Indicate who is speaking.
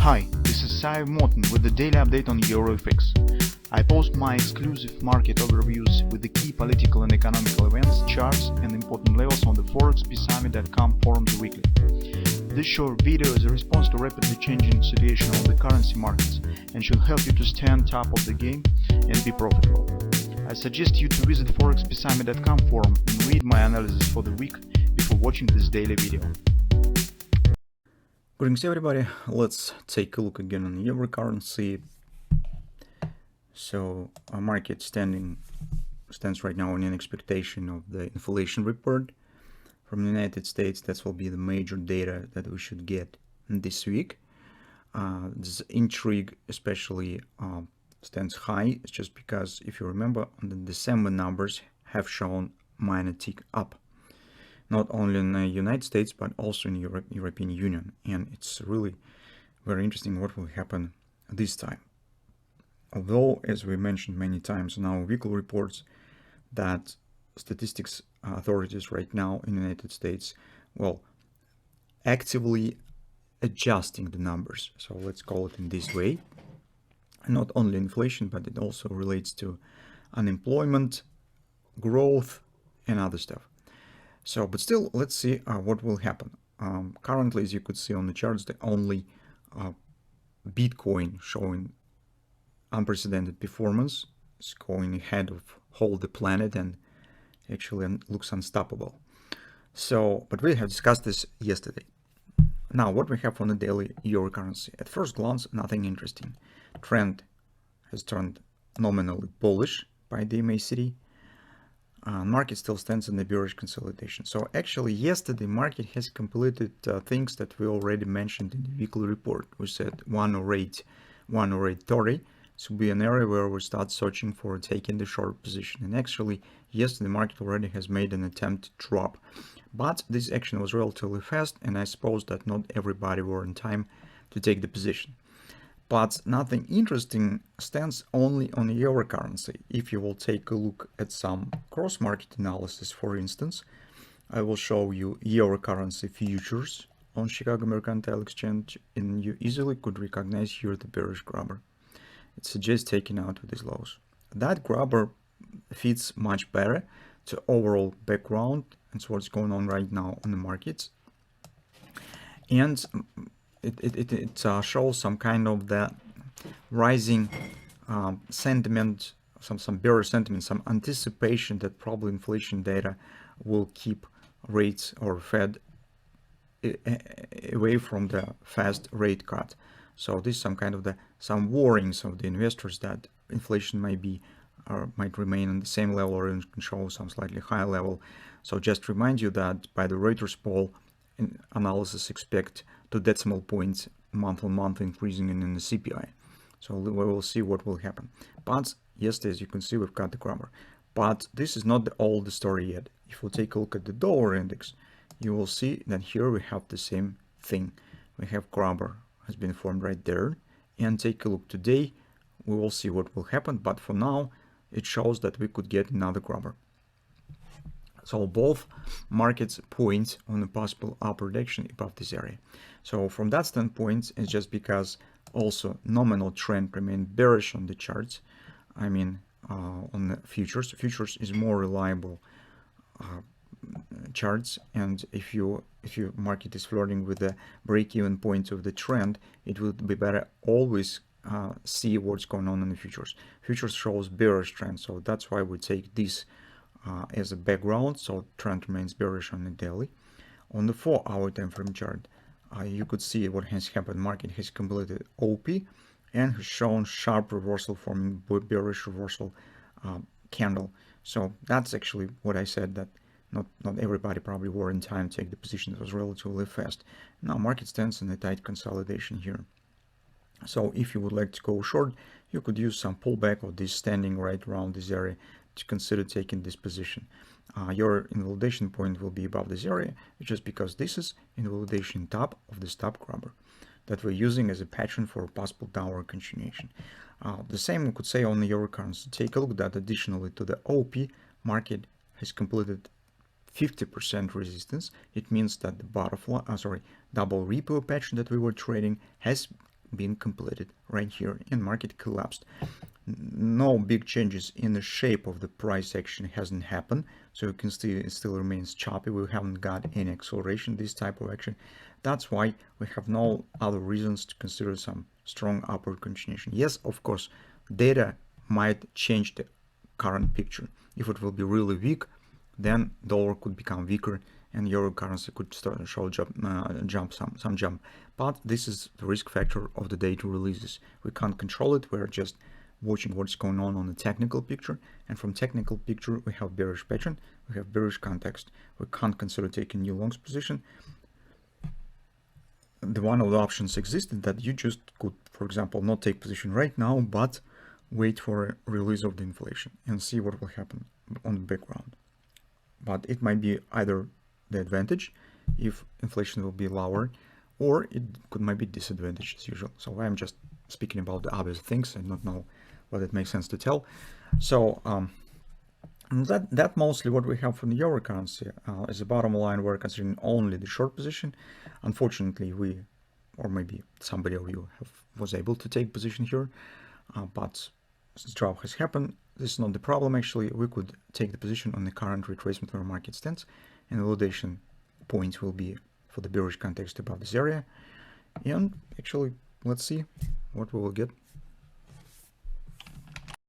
Speaker 1: Hi, this is Sive Morten with the daily update on EuroFX. I post my exclusive market overviews with the key political and economical events, charts and important levels on the ForexPeaceArmy.com forums weekly. This short video is a response to rapidly changing situation on the currency markets and should help you to stay on top of the game and be profitable. I suggest you to visit ForexPeaceArmy.com forum and read my analysis for the week before watching this daily video.
Speaker 2: Greetings everybody, let's take a look again on euro currency. So our market stands right now in an expectation of the inflation report from the United States. That will be the major data that we should get this week. This intrigue especially stands high. It's just because if you remember, the December numbers have shown minor tick up, not only in the United States but also in European Union, and it's really very interesting what will happen this time. Although, as we mentioned many times in our weekly reports, that statistics authorities right now in the United States, well, actively adjusting the numbers, so let's call it in this way. Not only inflation, but it also relates to unemployment, growth and other stuff. So, but still, let's see what will happen. Currently, as you could see on the charts, the only Bitcoin showing unprecedented performance is going ahead of whole the planet and actually looks unstoppable. So, but we have discussed this yesterday. Now, what we have on the daily euro currency. At first glance, nothing interesting. Trend has turned nominally bullish by the MACD. Market still stands in the bearish consolidation. So actually yesterday market has completed things that we already mentioned in the weekly report. We said 108, 108.30 should be an area where we start searching for taking the short position. And actually yesterday the market already has made an attempt to drop. But this action was relatively fast, and I suppose that not everybody were in time to take the position. But nothing interesting stands only on the euro currency. If you will take a look at some cross-market analysis, for instance, I will show you euro currency futures on Chicago Mercantile Exchange, and you easily could recognize here the bearish grabber. It suggests taking out with these lows. That grabber fits much better to overall background and so what's going on right now on the markets. And it shows some kind of the rising sentiment, some bearish sentiment, some anticipation that probably inflation data will keep rates or Fed away from the fast rate cut. So this is some kind of some warnings of the investors that inflation might remain on the same level or can show some slightly higher level. So just remind you that by the Reuters poll analysis expect 2 decimal points month on month increasing in the CPI. So we will see what will happen. But yesterday, as you can see, we've got the grabber. But this is not all the story yet. If we take a look at the dollar index, you will see that here we have the same thing. We have grabber has been formed right there. And take a look today, we will see what will happen. But for now, it shows that we could get another grabber. So both markets point on a possible upward direction above this area. So from that standpoint, it's just because also nominal trend remained bearish on the charts. I mean, on the futures. Futures is more reliable charts, and if your market is flirting with the break-even point of the trend, it would be better always see what's going on in the futures. Futures shows bearish trend, so that's why we take this as a background. So trend remains bearish on the daily. On the 4-hour time frame chart, you could see what has happened. Market has completed OP and has shown sharp reversal, forming bearish reversal candle. So that's actually what I said, that not everybody probably were in time to take the position. It was relatively fast. Now market stands in a tight consolidation here. So if you would like to go short, you could use some pullback of this standing right around this area to consider taking this position. Your invalidation point will be above this area, just because this is invalidation top of the stop grabber that we're using as a pattern for a possible downward continuation. The same we could say on the euro currency. Take a look that additionally to the OP, market has completed 50% resistance. It means that the double repo pattern that we were trading has been completed right here, and market collapsed. No big changes in the shape of the price action hasn't happened, so you can see it still remains choppy. We haven't got any acceleration, this type of action. That's why we have no other reasons to consider some strong upward continuation. Yes, of course, data might change the current picture. If it will be really weak, then dollar could become weaker and euro currency could start to show some jump. But this is the risk factor of the data releases. We can't control it. We're just watching what's going on the technical picture, and from technical picture we have bearish pattern, we have bearish context. We can't consider taking new longs position. The one of the options existed that you just could, for example, not take position right now, but wait for a release of the inflation and see what will happen on the background. But it might be either the advantage if inflation will be lower, or it might be disadvantage as usual. So I'm just speaking about the obvious things and not know what it makes sense to tell. So that mostly what we have from the euro currency. As a bottom line, we're considering only the short position. Unfortunately, we, or maybe somebody of you was able to take position here, but this drop has happened. This is not the problem. Actually, we could take the position on the current retracement where market stands, and the validation point will be for the bearish context above this area. And actually, let's see what we will get.